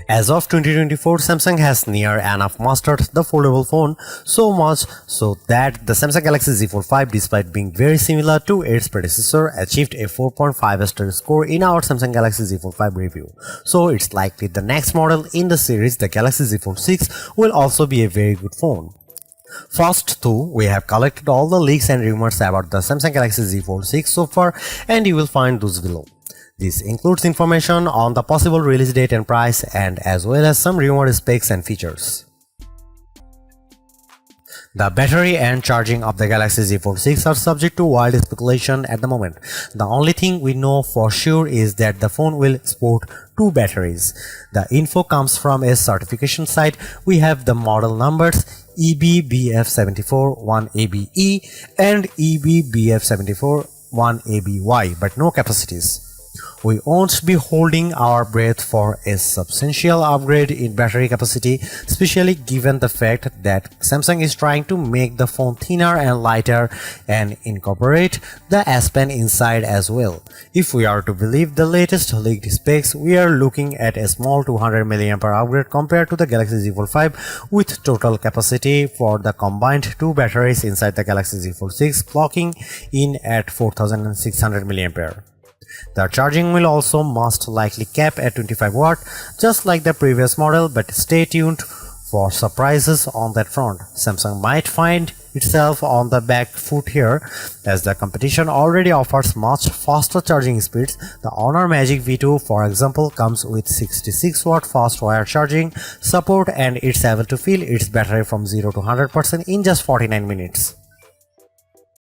As of 2024, Samsung has near enough mastered the foldable phone, so much so that the Samsung Galaxy Z Fold 5, despite being very similar to its predecessor, achieved a 4.5 star score in our Samsung Galaxy Z Fold 5 review. So it's likely the next model in the series, the Galaxy Z Fold 6, will also be a very good phone. First though, we have collected all the leaks and rumors about the Samsung Galaxy Z Fold 6 so far, and you will find those below. This includes information on the possible release date and price, and as well as some rumored specs and features. The battery and charging of the Galaxy Z Fold 6 are subject to wild speculation at the moment. The only thing we know for sure is that the phone will sport two batteries. The info comes from a certification site. We have the model numbers EBBF74-1ABE and EBBF74-1ABY, but no capacities. We won't be holding our breath for a substantial upgrade in battery capacity, especially given the fact that Samsung is trying to make the phone thinner and lighter and incorporate the S Pen inside as well. If we are to believe the latest leaked specs, we are looking at a small 200 mAh upgrade compared to the Galaxy Z Fold 5, with total capacity for the combined two batteries inside the Galaxy Z Fold 6 clocking in at 4600 mAh. The charging will also most likely cap at 25 watt, just like the previous model, but stay tuned for surprises on that front. Samsung might find itself on the back foot here, as the competition already offers much faster charging speeds. The Honor Magic V2, for example, comes with 66 watt fast wire charging support, and it's able to fill its battery from 0 to 100% in just 49 minutes.